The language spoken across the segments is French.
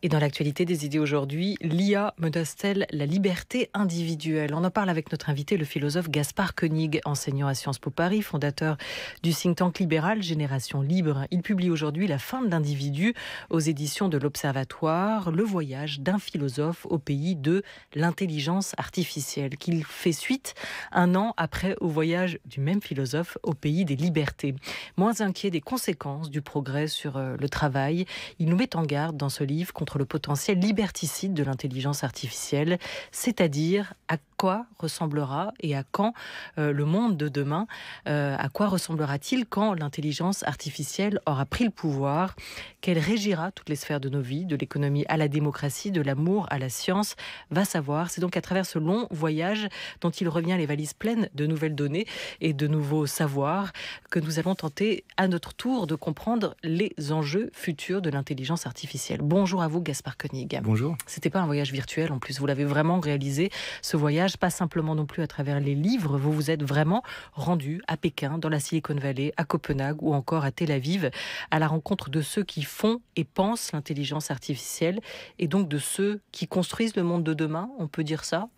Et dans l'actualité des idées aujourd'hui, l'IA menace-t-elle la liberté individuelle? On en parle avec notre invité, le philosophe Gaspard Koenig, enseignant à Sciences Po Paris, fondateur du think tank libéral Génération Libre. Il publie aujourd'hui La fin de l'individu aux éditions de l'Observatoire, le voyage d'un philosophe au pays de l'intelligence artificielle, qu'il fait suite un an après au voyage du même philosophe au pays des libertés. Moins inquiet des conséquences du progrès sur le travail, il nous met en garde dans ce livre contre le potentiel liberticide de l'intelligence artificielle, c'est-à-dire à quoi ressemblera et à quand le monde de demain, à quoi ressemblera-t-il quand l'intelligence artificielle aura pris le pouvoir, qu'elle régira toutes les sphères de nos vies, de l'économie à la démocratie, de l'amour à la science, va savoir. C'est donc à travers ce long voyage dont il revient les valises pleines de nouvelles données et de nouveaux savoirs que nous allons tenter à notre tour de comprendre les enjeux futurs de l'intelligence artificielle. Bonjour à vous Gaspard Koenig. Bonjour. C'était pas un voyage virtuel en plus, vous l'avez vraiment réalisé, ce voyage, pas simplement non plus à travers les livres, vous vous êtes vraiment rendu à Pékin, dans la Silicon Valley, à Copenhague ou encore à Tel Aviv, à la rencontre de ceux qui font et pensent l'intelligence artificielle et donc de ceux qui construisent le monde de demain, on peut dire ça?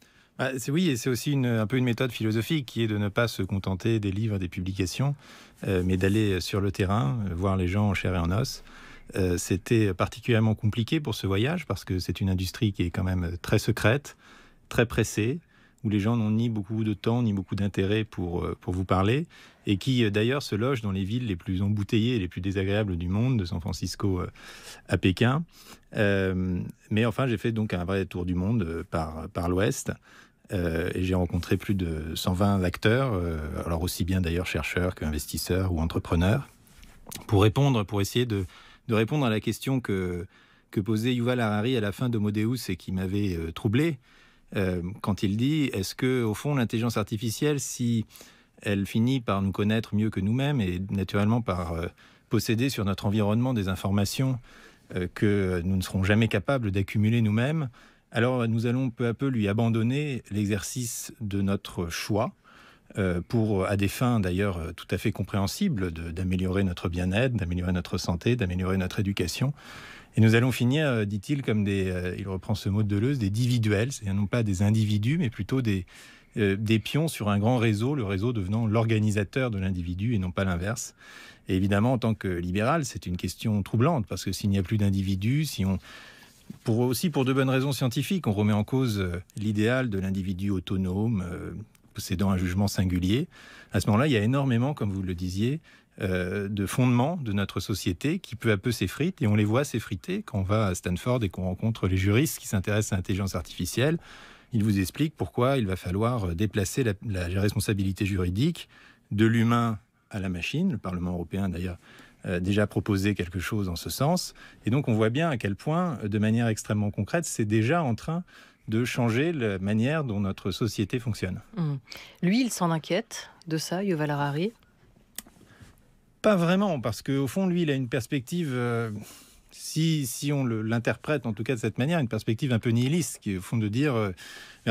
Oui, et c'est aussi un peu une méthode philosophique qui est de ne pas se contenter des livres, des publications, mais d'aller sur le terrain, voir les gens en chair et en os. C'était particulièrement compliqué pour ce voyage parce que c'est une industrie qui est quand même très secrète, très pressée, où les gens n'ont ni beaucoup de temps ni beaucoup d'intérêt pour vous parler, et qui d'ailleurs se loge dans les villes les plus embouteillées et les plus désagréables du monde, de San Francisco à Pékin. Mais enfin, j'ai fait donc un vrai tour du monde par l'Ouest. Et j'ai rencontré plus de 120 acteurs, alors aussi bien d'ailleurs chercheurs qu'investisseurs ou entrepreneurs, pour essayer de répondre à la question que posait Yuval Harari à la fin d'Homo Deus et qui m'avait troublé, quand il dit, est-ce que au fond l'intelligence artificielle, si elle finit par nous connaître mieux que nous-mêmes et naturellement par posséder sur notre environnement des informations que nous ne serons jamais capables d'accumuler nous-mêmes, alors nous allons peu à peu lui abandonner l'exercice de notre choix, à des fins d'ailleurs tout à fait compréhensibles, d'améliorer notre bien-être, d'améliorer notre santé, d'améliorer notre éducation. Et nous allons finir, dit-il, comme il reprend ce mot de Deleuze, des dividuels, c'est-à-dire non pas des individus, mais plutôt des pions sur un grand réseau, le réseau devenant l'organisateur de l'individu et non pas l'inverse. Et évidemment, en tant que libéral, c'est une question troublante, parce que s'il n'y a plus d'individus, pour de bonnes raisons scientifiques, on remet en cause l'idéal de l'individu autonome, possédant un jugement singulier. À ce moment-là, il y a énormément, comme vous le disiez, de fondements de notre société qui peu à peu s'effritent, et on les voit s'effriter quand on va à Stanford et qu'on rencontre les juristes qui s'intéressent à l'intelligence artificielle. Ils vous expliquent pourquoi il va falloir déplacer la responsabilité juridique de l'humain à la machine. Le Parlement européen, d'ailleurs, déjà proposé quelque chose en ce sens. Et donc, on voit bien à quel point, de manière extrêmement concrète, c'est déjà en train de changer la manière dont notre société fonctionne. Lui, il s'en inquiète de ça, Yuval Harari? Pas vraiment, parce qu'au fond, lui, il a une perspective, si on l'interprète en tout cas de cette manière, une perspective un peu nihiliste, qui est au fond de dire,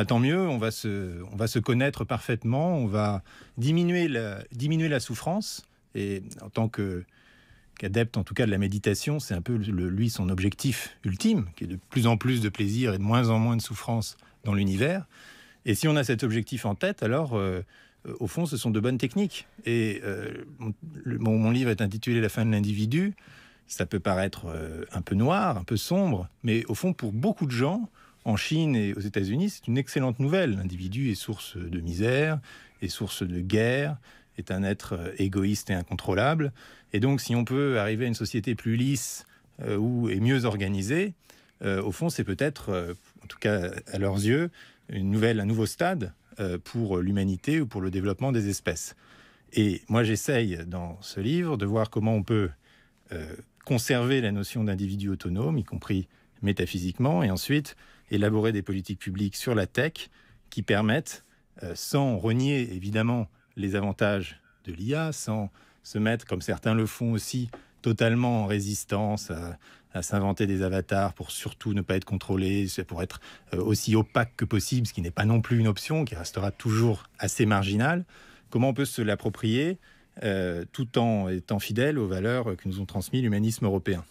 tant mieux, on va se connaître parfaitement, on va diminuer la souffrance, et en tant qu'adepte en tout cas de la méditation, c'est un peu lui son objectif ultime, qui est de plus en plus de plaisir et de moins en moins de souffrance dans l'univers. Et si on a cet objectif en tête, alors au fond, ce sont de bonnes techniques. Et mon livre est intitulé La fin de l'individu. Ça peut paraître un peu noir, un peu sombre, mais au fond, pour beaucoup de gens, en Chine et aux États-Unis, c'est une excellente nouvelle. L'individu est source de misère, est source de guerre, est un être égoïste et incontrôlable. Et donc, si on peut arriver à une société plus lisse et mieux organisée, au fond, c'est peut-être, en tout cas à leurs yeux, un nouveau stade pour l'humanité ou pour le développement des espèces. Et moi, j'essaye dans ce livre de voir comment on peut conserver la notion d'individu autonome, y compris métaphysiquement, et ensuite élaborer des politiques publiques sur la tech qui permettent, sans renier évidemment les avantages de l'IA, sans se mettre, comme certains le font aussi, totalement en résistance à s'inventer des avatars pour surtout ne pas être contrôlés, pour être aussi opaque que possible, ce qui n'est pas non plus une option, qui restera toujours assez marginale. Comment on peut se l'approprier tout en étant fidèle aux valeurs que nous ont transmises l'humanisme européen?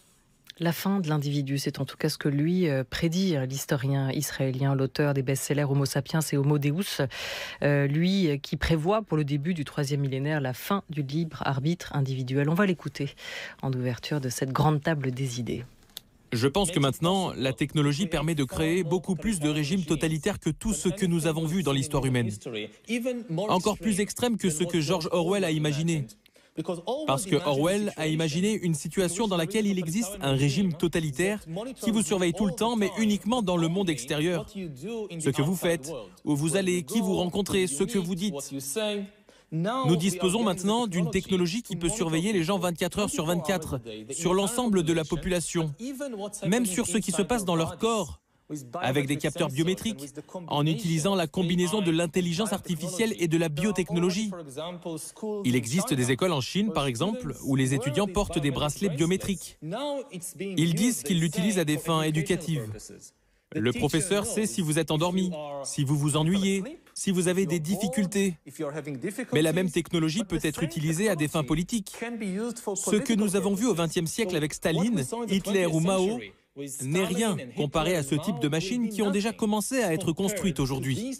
La fin de l'individu, c'est en tout cas ce que lui prédit, l'historien israélien, l'auteur des best-sellers Homo sapiens et Homo Deus, lui qui prévoit pour le début du 3e millénaire la fin du libre arbitre individuel. On va l'écouter en ouverture de cette grande table des idées. Je pense que maintenant, la technologie permet de créer beaucoup plus de régimes totalitaires que tout ce que nous avons vu dans l'histoire humaine. Encore plus extrême que ce que George Orwell a imaginé. Parce que Orwell a imaginé une situation dans laquelle il existe un régime totalitaire qui vous surveille tout le temps, mais uniquement dans le monde extérieur. Ce que vous faites, où vous allez, qui vous rencontrez, ce que vous dites. Nous disposons maintenant d'une technologie qui peut surveiller les gens 24 heures sur 24, sur l'ensemble de la population, même sur ce qui se passe dans leur corps, avec des capteurs biométriques, en utilisant la combinaison de l'intelligence artificielle et de la biotechnologie. Il existe des écoles en Chine, par exemple, où les étudiants portent des bracelets biométriques. Ils disent qu'ils l'utilisent à des fins éducatives. Le professeur sait si vous êtes endormi, si vous vous ennuyez, si vous avez des difficultés. Mais la même technologie peut être utilisée à des fins politiques. Ce que nous avons vu au XXe siècle avec Staline, Hitler ou Mao n'est rien comparé à ce type de machines qui ont déjà commencé à être construites aujourd'hui.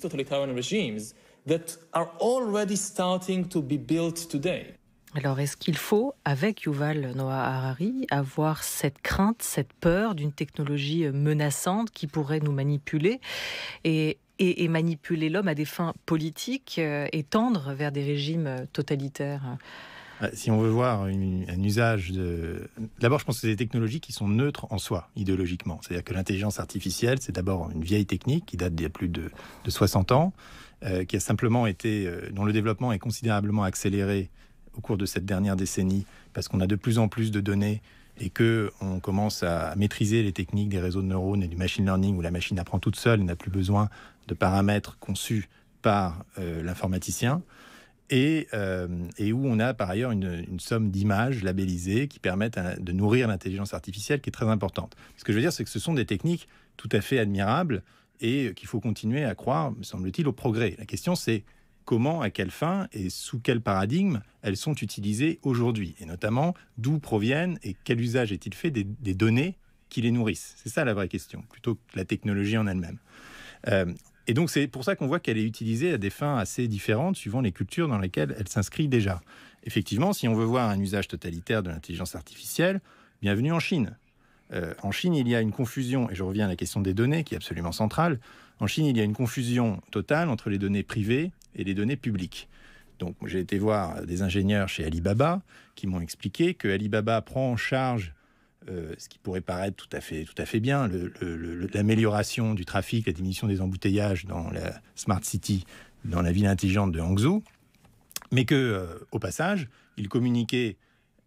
Alors, est-ce qu'il faut, avec Yuval Noah Harari, avoir cette crainte, cette peur d'une technologie menaçante qui pourrait nous manipuler et manipuler l'homme à des fins politiques et tendre vers des régimes totalitaires ? Si on veut voir un usage de... D'abord, je pense que c'est des technologies qui sont neutres en soi, idéologiquement. C'est-à-dire que l'intelligence artificielle, c'est d'abord une vieille technique qui date d'il y a plus de 60 ans, qui a simplement été... dont le développement est considérablement accéléré au cours de cette dernière décennie, parce qu'on a de plus en plus de données et qu'on commence à maîtriser les techniques des réseaux de neurones et du machine learning, où la machine apprend toute seule et n'a plus besoin de paramètres conçus par l'informaticien. Et où on a par ailleurs une somme d'images labellisées qui permettent de nourrir l'intelligence artificielle, qui est très importante. Ce que je veux dire, c'est que ce sont des techniques tout à fait admirables et qu'il faut continuer à croire, me semble-t-il, au progrès. La question, c'est comment, à quelle fin et sous quel paradigme elles sont utilisées aujourd'hui, et notamment d'où proviennent et quel usage est-il fait des données qui les nourrissent. C'est ça la vraie question, plutôt que la technologie en elle-même. Et donc, c'est pour ça qu'on voit qu'elle est utilisée à des fins assez différentes suivant les cultures dans lesquelles elle s'inscrit déjà. Effectivement, si on veut voir un usage totalitaire de l'intelligence artificielle, bienvenue en Chine. En Chine, il y a une confusion, et je reviens à la question des données qui est absolument centrale. En Chine, il y a une confusion totale entre les données privées et les données publiques. Donc, j'ai été voir des ingénieurs chez Alibaba qui m'ont expliqué que Alibaba prend en charge ce qui pourrait paraître tout à fait bien, l'amélioration du trafic, la diminution des embouteillages dans la Smart City, dans la ville intelligente de Hangzhou, mais que, au passage, ils communiquaient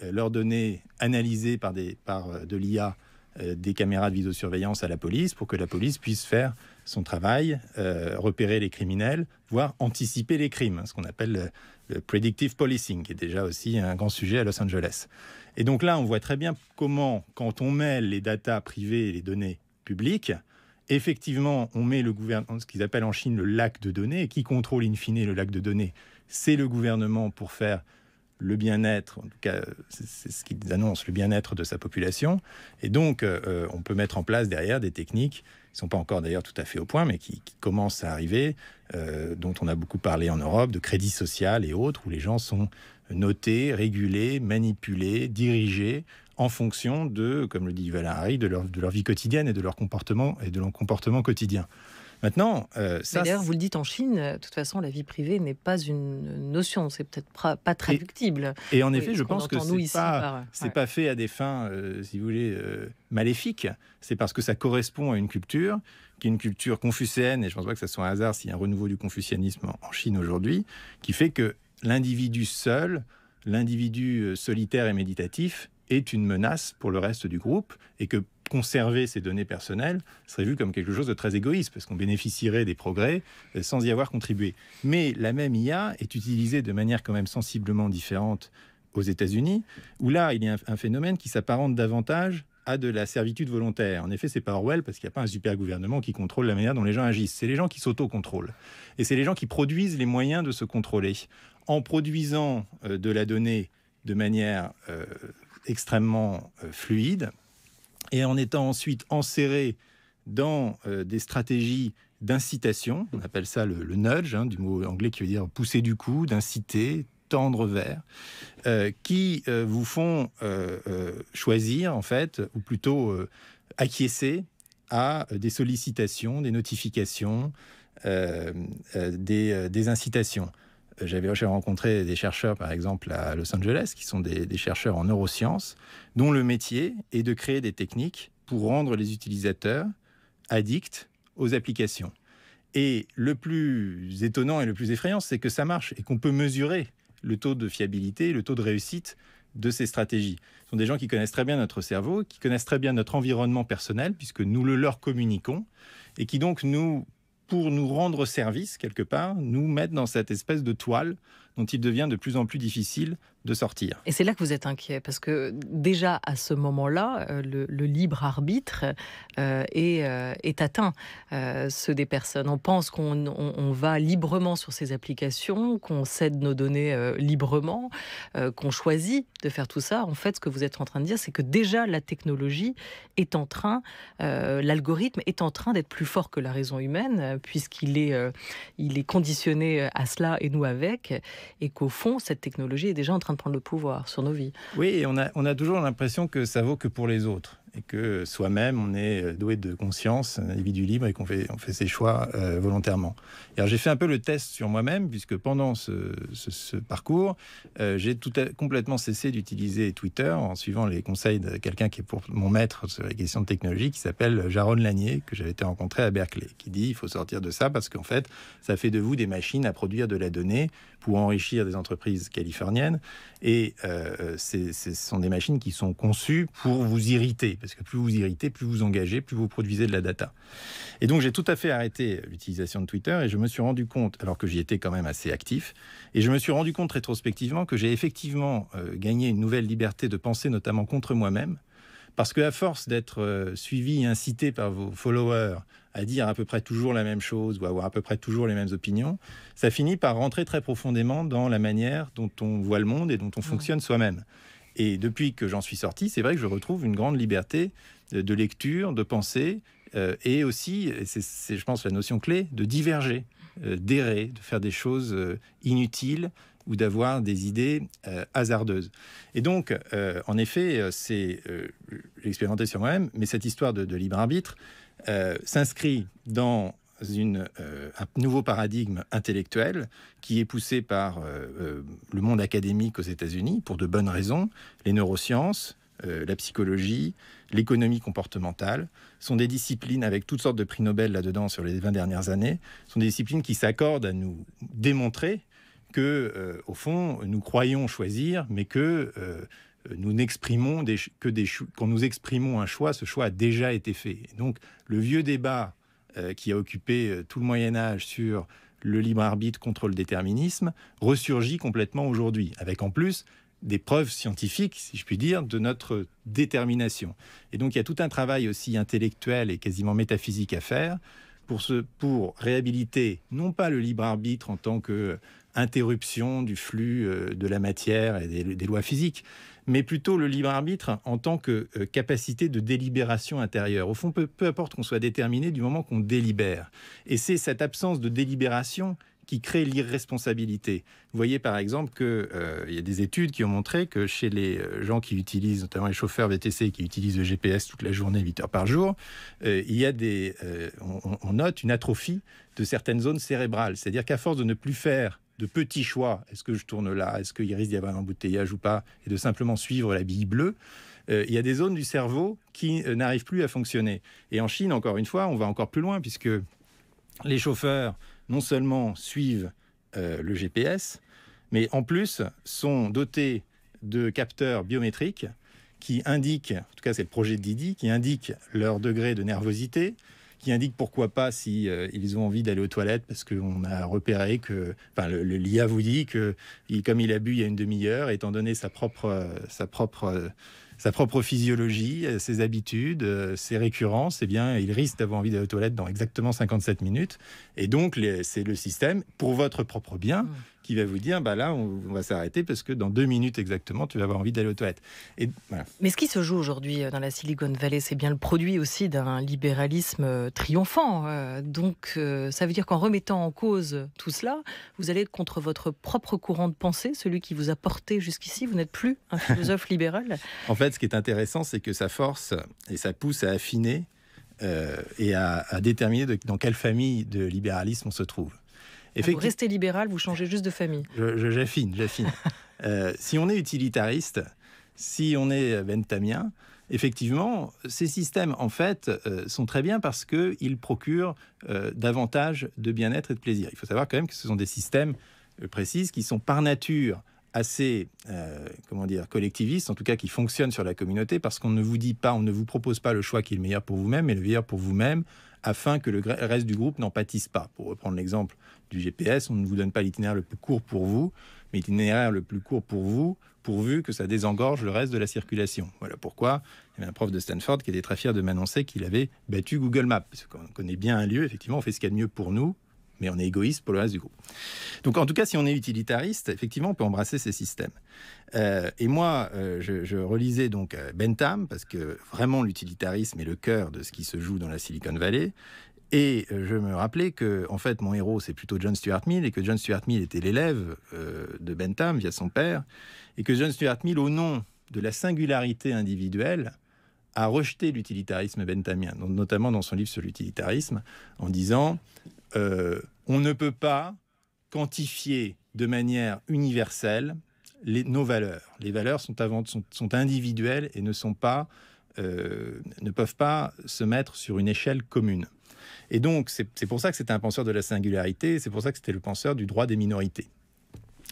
leurs données analysées par de l'IA, des caméras de vidéosurveillance à la police, pour que la police puisse faire son travail, repérer les criminels, voire anticiper les crimes, ce qu'on appelle le predictive policing, qui est déjà aussi un grand sujet à Los Angeles. Et donc là, on voit très bien comment, quand on mêle les datas privées et les données publiques, effectivement, on met le gouvernement, ce qu'ils appellent en Chine le lac de données, et qui contrôle in fine le lac de données, c'est le gouvernement pour faire le bien-être, en tout cas, c'est ce qu'ils annoncent, le bien-être de sa population. Et donc, on peut mettre en place derrière des techniques qui ne sont pas encore d'ailleurs tout à fait au point, mais qui commencent à arriver, dont on a beaucoup parlé en Europe, de crédit social et autres, où les gens sont notés, régulés, manipulés, dirigés en fonction de, comme le dit Yuval Harari, de leur vie quotidienne et de leur comportement quotidien. Maintenant, ça... D'ailleurs, vous le dites en Chine, de toute façon, la vie privée n'est pas une notion, c'est peut-être pas traductible. Et en effet, je pense que c'est pas fait à des fins, si vous voulez, maléfiques. C'est parce que ça correspond à une culture, qui est une culture confucéenne, et je ne pense pas que ça soit un hasard s'il y a un renouveau du confucianisme en Chine aujourd'hui, qui fait que l'individu seul, l'individu solitaire et méditatif, est une menace pour le reste du groupe, et que conserver ces données personnelles serait vu comme quelque chose de très égoïste, parce qu'on bénéficierait des progrès sans y avoir contribué. Mais la même IA est utilisée de manière quand même sensiblement différente aux États-Unis, où là, il y a un phénomène qui s'apparente davantage à de la servitude volontaire. En effet, c'est pas Orwell, parce qu'il n'y a pas un super gouvernement qui contrôle la manière dont les gens agissent. C'est les gens qui s'auto-contrôlent. Et c'est les gens qui produisent les moyens de se contrôler. En produisant de la donnée de manière extrêmement fluide, et en étant ensuite enserrés dans des stratégies d'incitation, on appelle ça le nudge, du mot anglais qui veut dire pousser du cou, d'inciter, tendre vers, qui vous font choisir, en fait, ou plutôt acquiescer à des sollicitations, des notifications, des incitations. J'ai rencontré des chercheurs, par exemple, à Los Angeles, qui sont des chercheurs en neurosciences, dont le métier est de créer des techniques pour rendre les utilisateurs addicts aux applications. Et le plus étonnant et le plus effrayant, c'est que ça marche et qu'on peut mesurer le taux de fiabilité, le taux de réussite de ces stratégies. Ce sont des gens qui connaissent très bien notre cerveau, qui connaissent très bien notre environnement personnel, puisque nous le leur communiquons, et qui donc, pour nous rendre service, quelque part, nous mettent dans cette espèce de toile dont il devient de plus en plus difficile de sortir. Et c'est là que vous êtes inquiet, parce que déjà à ce moment-là, le libre arbitre est atteint, ceux des personnes. On pense qu'on va librement sur ces applications, qu'on cède nos données librement, qu'on choisit de faire tout ça. En fait, ce que vous êtes en train de dire, c'est que déjà la technologie est en train, l'algorithme est en train d'être plus fort que la raison humaine, puisqu'il est conditionné à cela et nous avec, et qu'au fond, cette technologie est déjà en train de prendre le pouvoir sur nos vies. Oui, et on a toujours l'impression que ça vaut que pour les autres, et que soi-même, on est doué de conscience, un individu libre, et qu'on fait ses choix volontairement. Et alors, j'ai fait un peu le test sur moi-même, puisque pendant ce parcours, j'ai complètement cessé d'utiliser Twitter en suivant les conseils de quelqu'un qui est pour mon maître sur les questions de technologie, qui s'appelle Jaron Lanier, que j'avais été rencontré à Berkeley, qui dit il faut sortir de ça parce qu'en fait, ça fait de vous des machines à produire de la donnée pour enrichir des entreprises californiennes. Et ce sont des machines qui sont conçues pour vous irriter, parce que plus vous irritez, plus vous engagez, plus vous produisez de la data. Et donc j'ai tout à fait arrêté l'utilisation de Twitter, et je me suis rendu compte, alors que j'y étais quand même assez actif, et je me suis rendu compte rétrospectivement que j'ai effectivement gagné une nouvelle liberté de penser, notamment contre moi-même, parce qu'à force d'être suivi et incité par vos followers à dire à peu près toujours la même chose ou avoir à peu près toujours les mêmes opinions, ça finit par rentrer très profondément dans la manière dont on voit le monde et dont on fonctionne soi-même. Et depuis que j'en suis sorti, c'est vrai que je retrouve une grande liberté de lecture, de pensée, et aussi, et c'est je pense la notion clé, de diverger, d'errer, de faire des choses inutiles ou d'avoir des idées hasardeuses. Et donc, en effet, j'ai expérimenté sur moi-même, mais cette histoire de libre arbitre s'inscrit dans un nouveau paradigme intellectuel qui est poussé par le monde académique aux États-Unis pour de bonnes raisons. Les neurosciences, la psychologie, l'économie comportementale sont des disciplines avec toutes sortes de prix Nobel là-dedans sur les 20 dernières années, sont des disciplines qui s'accordent à nous démontrer que, au fond, nous croyons choisir, mais que nous n'exprimons quand nous exprimons un choix, ce choix a déjà été fait. Et donc, le vieux débat qui a occupé tout le Moyen-Âge sur le libre arbitre contre le déterminisme ressurgit complètement aujourd'hui, avec en plus des preuves scientifiques, si je puis dire, de notre détermination. Et donc, il y a tout un travail aussi intellectuel et quasiment métaphysique à faire pour réhabiliter, non pas le libre arbitre en tant qu'interruption du flux de la matière et des lois physiques, mais plutôt le libre arbitre en tant que capacité de délibération intérieure. Au fond, peu importe qu'on soit déterminé du moment qu'on délibère. Et c'est cette absence de délibération qui crée l'irresponsabilité. Vous voyez par exemple qu'il y a des études qui ont montré que chez les gens qui utilisent, notamment les chauffeurs VTC qui utilisent le GPS toute la journée, 8 heures par jour, il y a on note une atrophie de certaines zones cérébrales. C'est-à-dire qu'à force de ne plus faire de petits choix, est-ce que je tourne là, est-ce qu'il risque d'y avoir un embouteillage ou pas, et de simplement suivre la bille bleue, il y a des zones du cerveau qui n'arrivent plus à fonctionner. Et en Chine, encore une fois, on va encore plus loin, puisque les chauffeurs non seulement suivent le GPS, mais en plus sont dotés de capteurs biométriques qui indiquent, en tout cas c'est le projet de Didi, qui indiquent leur degré de nervosité, qui indiquent pourquoi pas si ils ont envie d'aller aux toilettes, parce qu'on a repéré que, enfin, l'IA vous dit que comme il a bu il y a une demi-heure, étant donné sa propre physiologie, ses habitudes, ses récurrences, eh bien, il risque d'avoir envie d'aller aux toilettes dans exactement 57 minutes. Et donc, c'est le système, pour votre propre bien, qui va vous dire, là, on va s'arrêter parce que dans 2 minutes exactement, tu vas avoir envie d'aller aux toilettes. Et voilà. Mais ce qui se joue aujourd'hui dans la Silicon Valley, c'est bien le produit aussi d'un libéralisme triomphant. Donc, ça veut dire qu'en remettant en cause tout cela, vous allez contre votre propre courant de pensée, celui qui vous a porté jusqu'ici. Vous n'êtes plus un philosophe libéral. En fait, ce qui est intéressant, c'est que ça force et ça pousse à affiner et à déterminer dans quelle famille de libéralisme on se trouve. Vous restez libéral, vous changez juste de famille. J'affine. Si on est utilitariste, si on est benthamien, effectivement, ces systèmes, en fait, sont très bien parce qu'ils procurent davantage de bien-être et de plaisir. Il faut savoir quand même que ce sont des systèmes précis qui sont par nature assez, collectivistes, en tout cas qui fonctionnent sur la communauté, parce qu'on ne vous dit pas, on ne vous propose pas le choix qui est le meilleur pour vous-même, mais le meilleur pour vous-même, afin que le reste du groupe n'en pâtisse pas. Pour reprendre l'exemple du GPS, on ne vous donne pas l'itinéraire le plus court pour vous, mais l'itinéraire le plus court pour vous, pourvu que ça désengorge le reste de la circulation. Voilà pourquoi il y avait un prof de Stanford qui était très fier de m'annoncer qu'il avait battu Google Maps. Parce qu'on connaît bien un lieu, effectivement, on fait ce qu'il y a de mieux pour nous, mais on est égoïste pour le reste du groupe. Donc en tout cas, si on est utilitariste, effectivement, on peut embrasser ces systèmes. Et moi, je relisais donc Bentham, parce que vraiment l'utilitarisme est le cœur de ce qui se joue dans la Silicon Valley. Et je me rappelais que, en fait, mon héros, c'est plutôt John Stuart Mill, et que John Stuart Mill était l'élève de Bentham via son père, et que John Stuart Mill, au nom de la singularité individuelle, a rejeté l'utilitarisme benthamien, notamment dans son livre sur l'utilitarisme, en disant on ne peut pas quantifier de manière universelle nos valeurs. Les valeurs sont individuelles et ne peuvent pas se mettre sur une échelle commune. Et donc, c'est pour ça que c'était un penseur de la singularité, c'est pour ça que c'était le penseur du droit des minorités.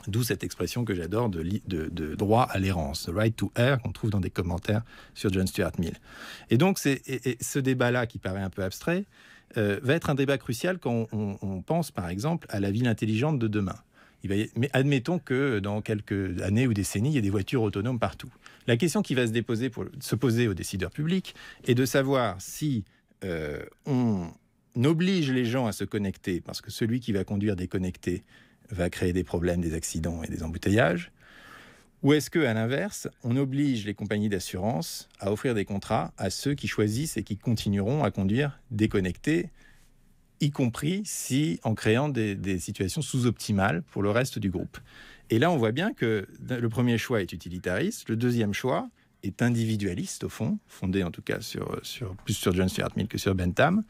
D'où cette expression que j'adore de droit à l'errance, the right to err, qu'on trouve dans des commentaires sur John Stuart Mill. Et donc, ce débat-là, qui paraît un peu abstrait, va être un débat crucial quand on pense, par exemple, à la ville intelligente de demain. Mais admettons que dans quelques années ou décennies, il y ait des voitures autonomes partout. La question qui va se poser aux décideurs publics est de savoir si on oblige les gens à se connecter, parce que celui qui va conduire déconnecté va créer des problèmes, des accidents et des embouteillages, ou est-ce qu'à l'inverse, on oblige les compagnies d'assurance à offrir des contrats à ceux qui choisissent et qui continueront à conduire déconnectés, y compris en créant des situations sous-optimales pour le reste du groupe. Et là, on voit bien que le premier choix est utilitariste, le deuxième choix est individualiste, au fond, fondé en tout cas plus sur John Stuart Mill que sur Bentham.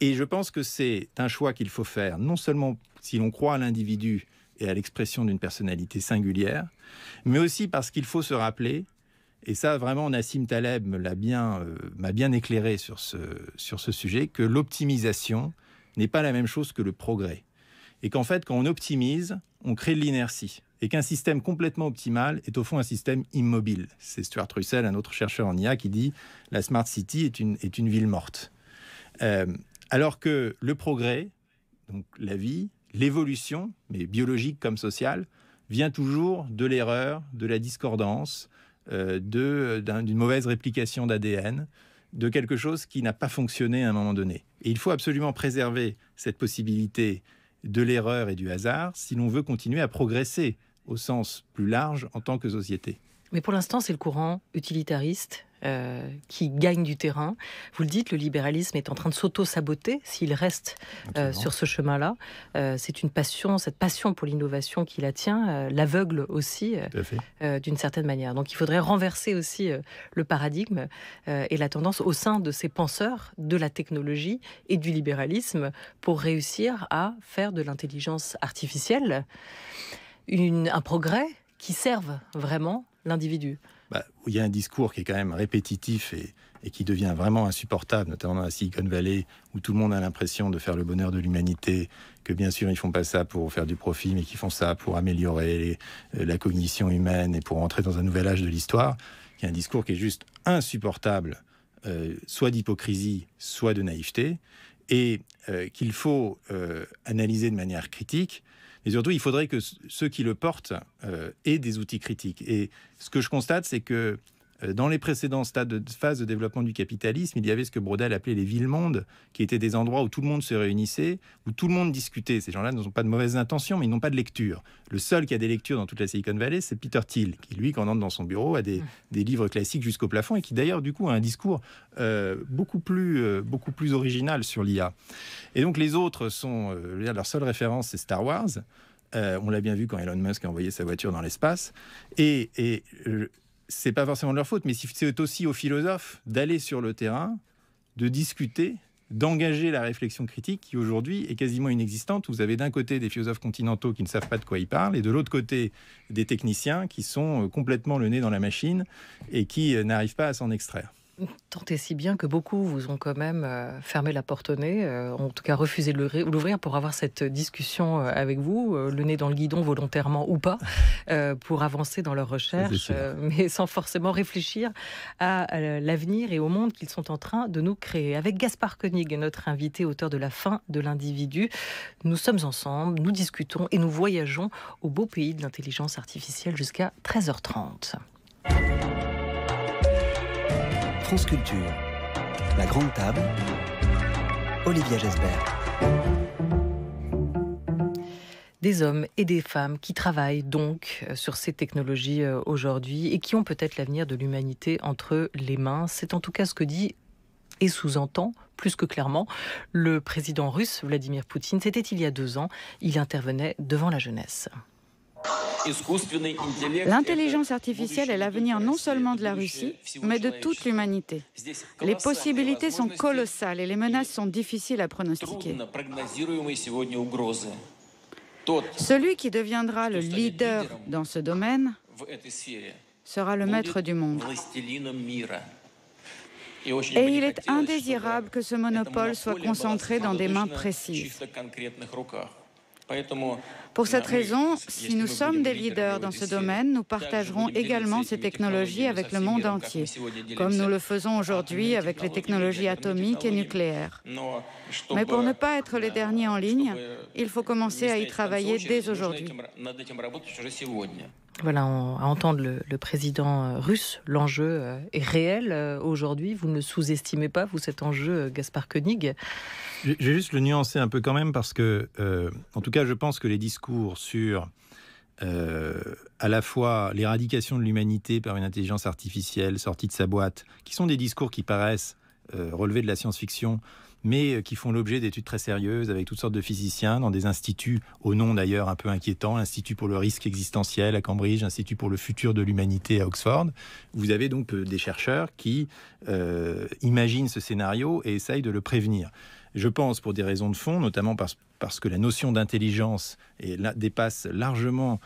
Et je pense que c'est un choix qu'il faut faire, non seulement si l'on croit à l'individu et à l'expression d'une personnalité singulière, mais aussi parce qu'il faut se rappeler, et ça vraiment Nassim Taleb m'a bien éclairé sur ce sujet, que l'optimisation n'est pas la même chose que le progrès. Et qu'en fait, quand on optimise, on crée de l'inertie. Et qu'un système complètement optimal est au fond un système immobile. C'est Stuart Russell, un autre chercheur en IA, qui dit « la Smart City est une ville morte ». Alors que le progrès, donc la vie, l'évolution, mais biologique comme sociale, vient toujours de l'erreur, de la discordance, d'une mauvaise réplication d'ADN, de quelque chose qui n'a pas fonctionné à un moment donné. Et il faut absolument préserver cette possibilité de l'erreur et du hasard si l'on veut continuer à progresser au sens plus large en tant que société. Mais pour l'instant, c'est le courant utilitariste qui gagne du terrain. Vous le dites, le libéralisme est en train de s'auto-saboter s'il reste sur ce chemin-là. C'est une passion, cette passion pour l'innovation qui la tient, l'aveugle aussi, d'une certaine manière. Donc il faudrait renverser aussi le paradigme et la tendance au sein de ces penseurs de la technologie et du libéralisme pour réussir à faire de l'intelligence artificielle un progrès qui serve vraiment l'individu. Il y a un discours qui est quand même répétitif et qui devient vraiment insupportable, notamment dans la Silicon Valley, où tout le monde a l'impression de faire le bonheur de l'humanité, que bien sûr ils font pas ça pour faire du profit, mais qu'ils font ça pour améliorer la cognition humaine et pour entrer dans un nouvel âge de l'histoire. Il y a un discours qui est juste insupportable, soit d'hypocrisie, soit de naïveté, et qu'il faut analyser de manière critique. Et surtout, il faudrait que ceux qui le portent aient des outils critiques. Et ce que je constate, c'est que Dans les précédents phases de développement du capitalisme, il y avait ce que Braudel appelait les villes-mondes, qui étaient des endroits où tout le monde se réunissait, où tout le monde discutait. Ces gens-là n'ont pas de mauvaises intentions, mais ils n'ont pas de lecture. Le seul qui a des lectures dans toute la Silicon Valley, c'est Peter Thiel, qui, lui, quand on entre dans son bureau, a des livres classiques jusqu'au plafond, et qui, d'ailleurs, du coup, a un discours beaucoup plus original sur l'IA. Et donc, les autres sont... leur seule référence, c'est Star Wars. On l'a bien vu quand Elon Musk a envoyé sa voiture dans l'espace. C'est pas forcément de leur faute, mais c'est aussi aux philosophes d'aller sur le terrain, de discuter, d'engager la réflexion critique qui aujourd'hui est quasiment inexistante. Vous avez d'un côté des philosophes continentaux qui ne savent pas de quoi ils parlent, et de l'autre côté des techniciens qui sont complètement le nez dans la machine et qui n'arrivent pas à s'en extraire. Tant et si bien que beaucoup vous ont quand même fermé la porte au nez, en tout cas refusé de l'ouvrir pour avoir cette discussion avec vous, le nez dans le guidon volontairement ou pas, pour avancer dans leurs recherches, mais sans forcément réfléchir à l'avenir et au monde qu'ils sont en train de nous créer. Avec Gaspard Koenig, notre invité, auteur de La fin de l'individu, nous sommes ensemble, nous discutons et nous voyageons au beau pays de l'intelligence artificielle jusqu'à 13h30. France Culture, la grande table, Olivia Gesbert. Des hommes et des femmes qui travaillent donc sur ces technologies aujourd'hui et qui ont peut-être l'avenir de l'humanité entre les mains. C'est en tout cas ce que dit et sous-entend plus que clairement le président russe Vladimir Poutine. C'était il y a 2 ans. Il intervenait devant la jeunesse. L'intelligence artificielle est l'avenir non seulement de la Russie, mais de toute l'humanité. Les possibilités sont colossales et les menaces sont difficiles à pronostiquer. Celui qui deviendra le leader dans ce domaine sera le maître du monde. Et il est indésirable que ce monopole soit concentré dans des mains précises. Pour cette raison, si nous sommes des leaders dans ce domaine, nous partagerons également ces technologies avec le monde entier, comme nous le faisons aujourd'hui avec les technologies atomiques et nucléaires. Mais pour ne pas être les derniers en ligne, il faut commencer à y travailler dès aujourd'hui. Voilà, à entendre le président russe, l'enjeu est réel aujourd'hui. Vous ne le sous-estimez pas, vous, cet enjeu, Gaspard Koenig? Je vais juste le nuancer un peu quand même parce que, en tout cas, je pense que les discours sur à la fois l'éradication de l'humanité par une intelligence artificielle sortie de sa boîte, qui sont des discours qui paraissent relever de la science-fiction, mais qui font l'objet d'études très sérieuses avec toutes sortes de physiciens dans des instituts, au nom d'ailleurs un peu inquiétant, l'Institut pour le risque existentiel à Cambridge, l'Institut pour le futur de l'humanité à Oxford. Vous avez donc des chercheurs qui imaginent ce scénario et essayent de le prévenir. Je pense, pour des raisons de fond, notamment parce que la notion d'intelligence dépasse largement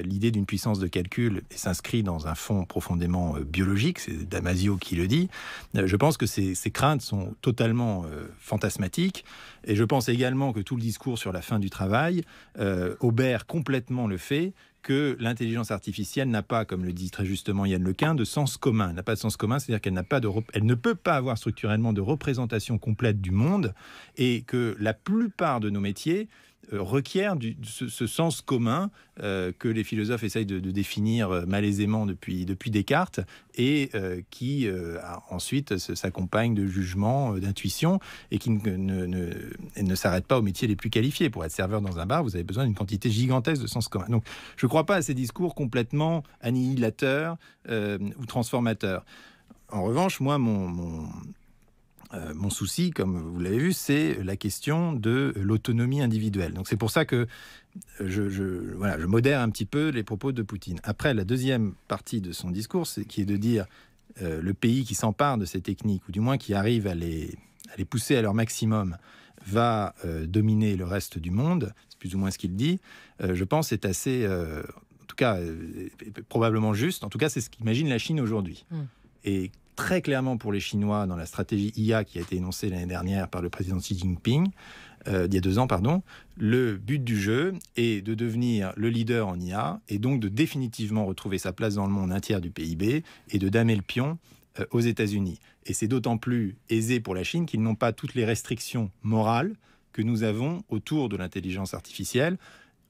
l'idée d'une puissance de calcul et s'inscrit dans un fond profondément biologique, c'est Damasio qui le dit. Je pense que ces craintes sont totalement fantasmatiques, et je pense également que tout le discours sur la fin du travail obère complètement le fait que l'intelligence artificielle n'a pas, comme le dit très justement Yann Lequin, de sens commun. Elle n'a pas de sens commun, c'est-à-dire qu'elle elle ne peut pas avoir structurellement de représentation complète du monde, et que la plupart de nos métiers requiert ce sens commun que les philosophes essayent de définir malaisément depuis Descartes, et qui ensuite s'accompagne de jugements, d'intuitions, et qui ne s'arrête pas aux métiers les plus qualifiés. Pour être serveur dans un bar, vous avez besoin d'une quantité gigantesque de sens commun. Donc je ne crois pas à ces discours complètement annihilateurs ou transformateurs. En revanche, moi, mon souci, comme vous l'avez vu, c'est la question de l'autonomie individuelle. Donc c'est pour ça que je modère un petit peu les propos de Poutine. Après, la deuxième partie de son discours, qui est de dire le pays qui s'empare de ces techniques, ou du moins qui arrive à les pousser à leur maximum, va dominer le reste du monde. C'est plus ou moins ce qu'il dit. Je pense que c'est assez, en tout cas, probablement juste. En tout cas, c'est ce qu'imagine la Chine aujourd'hui. Et très clairement pour les Chinois, dans la stratégie IA qui a été énoncée l'année dernière par le président Xi Jinping, il y a 2 ans, le but du jeu est de devenir le leader en IA, et donc de définitivement retrouver sa place dans le monde, 1/3 du PIB, et de damer le pion aux États-Unis. Et c'est d'autant plus aisé pour la Chine qu'ils n'ont pas toutes les restrictions morales que nous avons autour de l'intelligence artificielle.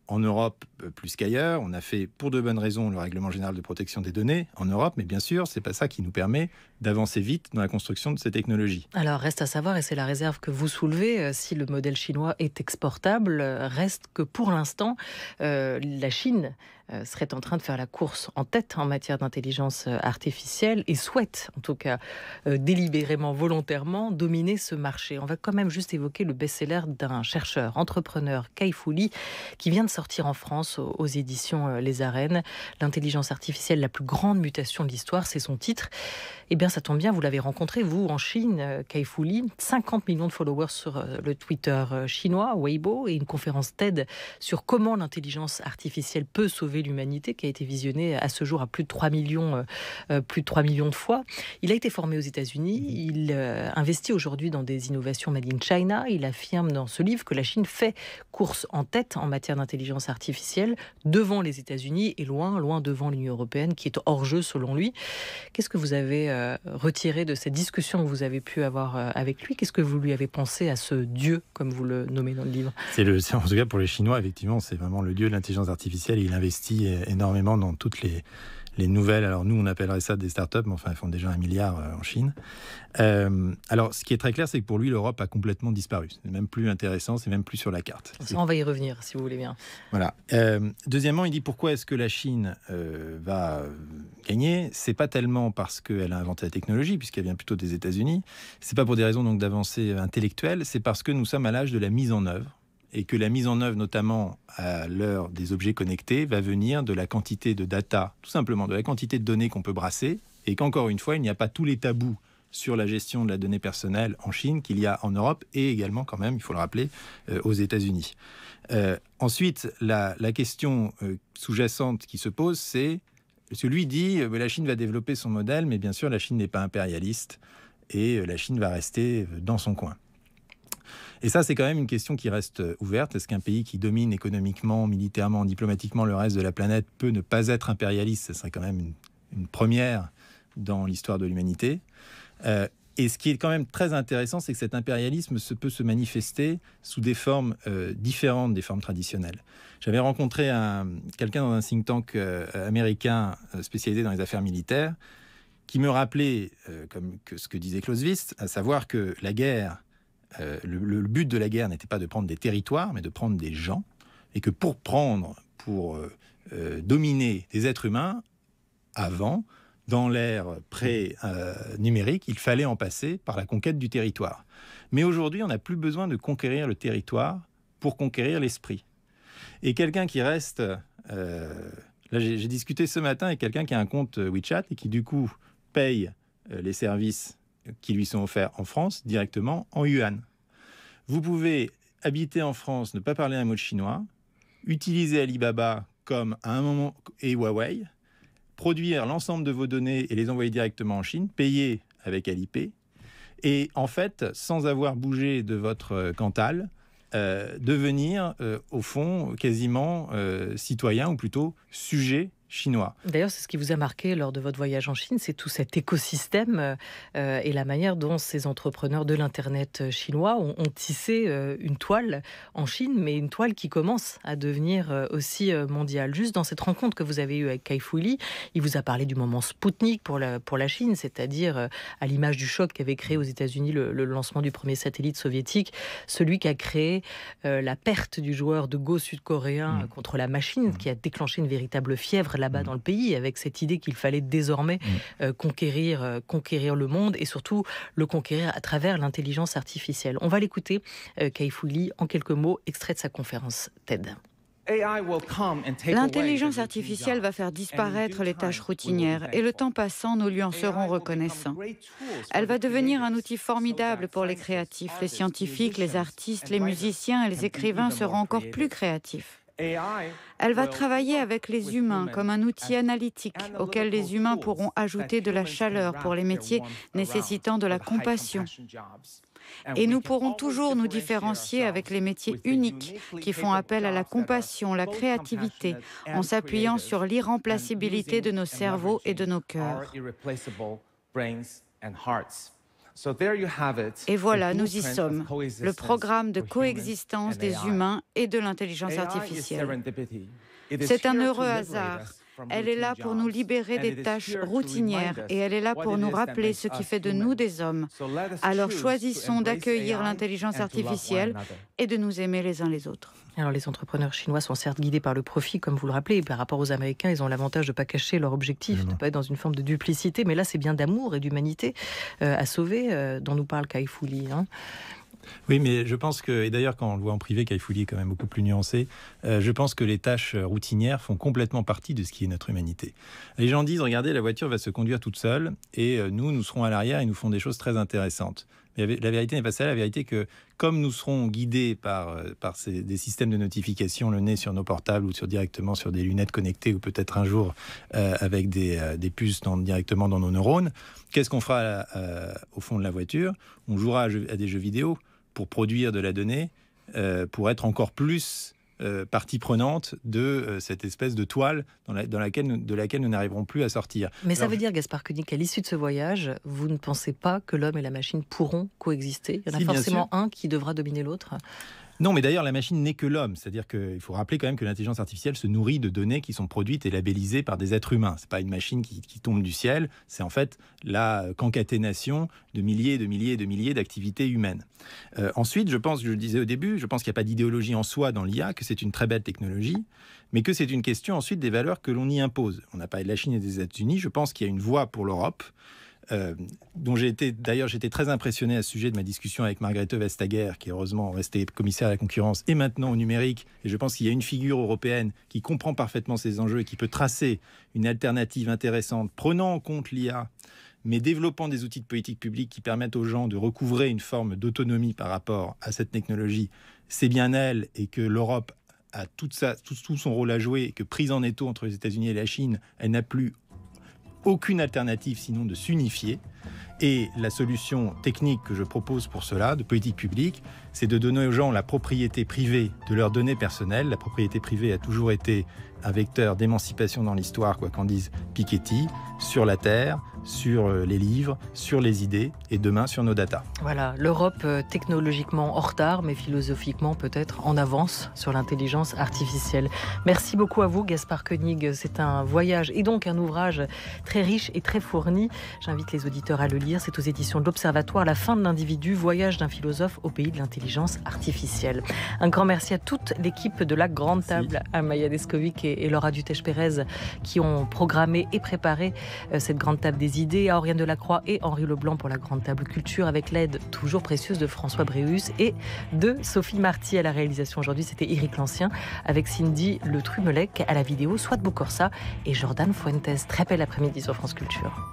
en Europe plus qu'ailleurs. On a fait, pour de bonnes raisons, le règlement général de protection des données en Europe, mais bien sûr, c'est pas ça qui nous permet d'avancer vite dans la construction de ces technologies. Alors, reste à savoir, et c'est la réserve que vous soulevez, si le modèle chinois est exportable, reste que pour l'instant, la Chine serait en train de faire la course en tête en matière d'intelligence artificielle et souhaite, en tout cas délibérément, volontairement, dominer ce marché. On va quand même juste évoquer le best-seller d'un chercheur, entrepreneur, Kai-Fu Lee, qui vient de sortir en France aux éditions Les Arènes. L'intelligence artificielle, la plus grande mutation de l'histoire, c'est son titre. Eh bien, ça tombe bien, vous l'avez rencontré, vous, en Chine, Kai-Fu Lee, 50 millions de followers sur le Twitter chinois, Weibo, et une conférence TED sur comment l'intelligence artificielle peut sauver l'humanité, qui a été visionnée à ce jour à plus de 3 millions de fois. Il a été formé aux États-Unis, il investit aujourd'hui dans des innovations made in China. Il affirme dans ce livre que la Chine fait course en tête en matière d'intelligence artificielle, devant les États-Unis et loin devant l'Union européenne, qui est hors jeu selon lui. Qu'est-ce que vous avez retiré de cette discussion que vous avez pu avoir avec lui? Qu'est-ce que vous lui avez pensé à ce dieu, comme vous le nommez dans le livre? En tout cas, pour les Chinois, effectivement, c'est vraiment le dieu de l'intelligence artificielle. Et il investit énormément dans toutes les nouvelles. Alors nous, on appellerait ça des startups, mais enfin, ils font déjà 1 milliard en Chine. Alors, ce qui est très clair, c'est que pour lui, l'Europe a complètement disparu. C'est même plus intéressant, c'est même plus sur la carte. On va y revenir, si vous voulez bien. Voilà. Deuxièmement, il dit pourquoi est-ce que la Chine va gagner? C'est pas tellement parce qu'elle a inventé la technologie, puisqu'elle vient plutôt des États-Unis. C'est pas pour des raisons donc d'avancée intellectuelle. C'est parce que nous sommes à l'âge de la mise en œuvre. Et que la mise en œuvre, notamment à l'heure des objets connectés, va venir de la quantité de data, tout simplement, de la quantité de données qu'on peut brasser, et qu'encore une fois, il n'y a pas tous les tabous sur la gestion de la donnée personnelle en Chine qu'il y a en Europe, et également, quand même, il faut le rappeler, aux États-Unis. Ensuite, la question sous-jacente qui se pose, c'est, parce que lui dit, la Chine va développer son modèle, mais bien sûr, la Chine n'est pas impérialiste, et la Chine va rester dans son coin. Et ça, c'est quand même une question qui reste ouverte. Est-ce qu'un pays qui domine économiquement, militairement, diplomatiquement le reste de la planète peut ne pas être impérialiste? Ce serait quand même une première dans l'histoire de l'humanité. Et ce qui est quand même très intéressant, c'est que cet impérialisme peut se manifester sous des formes différentes des formes traditionnelles. J'avais rencontré quelqu'un dans un think tank américain spécialisé dans les affaires militaires qui me rappelait ce que disait Clausewitz, à savoir que la guerre, le but de la guerre n'était pas de prendre des territoires, mais de prendre des gens, et que pour dominer des êtres humains, avant, dans l'ère pré-numérique, il fallait en passer par la conquête du territoire. Mais aujourd'hui, on n'a plus besoin de conquérir le territoire pour conquérir l'esprit. Et quelqu'un qui reste... là, j'ai discuté ce matin avec quelqu'un qui a un compte WeChat et qui, du coup, paye les services qui lui sont offerts en France directement en yuan. Vous pouvez habiter en France, ne pas parler un mot de chinois, utiliser Alibaba comme à un moment et Huawei, produire l'ensemble de vos données et les envoyer directement en Chine, payer avec Alipay, et en fait, sans avoir bougé de votre Cantal, devenir au fond quasiment citoyen ou plutôt sujet chinois. D'ailleurs, c'est ce qui vous a marqué lors de votre voyage en Chine, c'est tout cet écosystème et la manière dont ces entrepreneurs de l'Internet chinois ont tissé une toile en Chine, mais une toile qui commence à devenir aussi mondiale. Juste dans cette rencontre que vous avez eue avec Kai-Fu Lee, il vous a parlé du moment Spoutnik pour la Chine, c'est-à-dire à l'image du choc qu'avait créé aux États-Unis le lancement du premier satellite soviétique, celui qui a créé la perte du joueur de Go sud-coréen contre la machine, qui a déclenché une véritable fièvre là-bas dans le pays, avec cette idée qu'il fallait désormais conquérir le monde et surtout le conquérir à travers l'intelligence artificielle. On va l'écouter, Kai-Fu Lee, en quelques mots, extrait de sa conférence TED. L'intelligence artificielle va faire disparaître les tâches routinières et le temps passant, nous lui en serons reconnaissants. Elle va devenir un outil formidable pour les créatifs. Les scientifiques, les artistes, les musiciens et les écrivains seront encore plus créatifs. Elle va travailler avec les humains comme un outil analytique auquel les humains pourront ajouter de la chaleur pour les métiers nécessitant de la compassion. Et nous pourrons toujours nous différencier avec les métiers uniques qui font appel à la compassion, la créativité, en s'appuyant sur l'irremplaçabilité de nos cerveaux et de nos cœurs. Et voilà, nous y sommes. Le programme de coexistence des humains et de l'intelligence artificielle. C'est un heureux hasard. Elle est là pour nous libérer des tâches routinières et elle est là pour nous rappeler ce qui fait de nous des hommes. Alors choisissons d'accueillir l'intelligence artificielle et de nous aimer les uns les autres. Alors les entrepreneurs chinois sont certes guidés par le profit, comme vous le rappelez, et par rapport aux Américains, ils ont l'avantage de ne pas cacher leur objectif, de ne pas être dans une forme de duplicité, mais là c'est bien d'amour et d'humanité à sauver dont nous parle Kai-Fu Lee. Oui, mais je pense que, et d'ailleurs quand on le voit en privé, Kai-Fu Lee est quand même beaucoup plus nuancé, je pense que les tâches routinières font complètement partie de ce qui est notre humanité. Les gens disent, regardez, la voiture va se conduire toute seule, et nous serons à l'arrière et nous ferons des choses très intéressantes. Mais la vérité n'est pas ça, la vérité est que comme nous serons guidés par des systèmes de notification, le nez sur nos portables ou directement sur des lunettes connectées ou peut-être un jour avec des puces directement dans nos neurones, qu'est-ce qu'on fera au fond de la voiture? On jouera à des jeux vidéo pour produire de la donnée, pour être encore plus partie prenante de cette espèce de toile de laquelle nous n'arriverons plus à sortir. Mais ça veut dire, Gaspard Koenig, qu'à l'issue de ce voyage, vous ne pensez pas que l'homme et la machine pourront coexister? Il y en a forcément un qui devra dominer l'autre? Non, mais d'ailleurs, la machine n'est que l'homme. C'est-à-dire qu'il faut rappeler quand même que l'intelligence artificielle se nourrit de données qui sont produites et labellisées par des êtres humains. Ce n'est pas une machine qui tombe du ciel, c'est en fait la concaténation de milliers et de milliers et de milliers d'activités humaines. Ensuite, je le disais au début, je pense qu'il n'y a pas d'idéologie en soi dans l'IA, que c'est une très belle technologie, mais que c'est une question ensuite des valeurs que l'on y impose. On a parlé de la Chine et des États-Unis, je pense qu'il y a une voie pour l'Europe, dont j'étais très impressionné à ce sujet de ma discussion avec Margrethe Vestager, qui est heureusement restée commissaire à la concurrence et maintenant au numérique. Et je pense qu'il y a une figure européenne qui comprend parfaitement ces enjeux et qui peut tracer une alternative intéressante, prenant en compte l'IA, mais développant des outils de politique publique qui permettent aux gens de recouvrer une forme d'autonomie par rapport à cette technologie. C'est bien elle, et que l'Europe a tout son rôle à jouer, et que prise en étau entre les États-Unis et la Chine, elle n'a plus aucune alternative sinon de s'unifier. Et la solution technique que je propose pour cela, de politique publique, c'est de donner aux gens la propriété privée de leurs données personnelles. La propriété privée a toujours été un vecteur d'émancipation dans l'histoire, quoi qu'en dise Piketty, sur la Terre, sur les livres, sur les idées et demain sur nos datas. Voilà, l'Europe technologiquement en retard, mais philosophiquement peut-être en avance sur l'intelligence artificielle. Merci beaucoup à vous, Gaspard Koenig. C'est un voyage et donc un ouvrage très riche et très fourni. J'invite les auditeurs à le lire. C'est aux éditions de l'Observatoire, La fin de l'individu, voyage d'un philosophe au pays de l'intelligence artificielle. Un grand merci à toute l'équipe de la Grande Table, à Maya Descovic et Laura Dutèche-Pérez qui ont programmé et préparé cette Grande Table des idées, à Oriane Delacroix et Henri Leblanc pour la Grande Table Culture, avec l'aide toujours précieuse de François Bréhus et de Sophie Marty à la réalisation. Aujourd'hui, c'était Éric Lancien avec Cindy Le Trumelec à la vidéo, Swat Boukorsa et Jordan Fuentes. Très bel après-midi sur France Culture.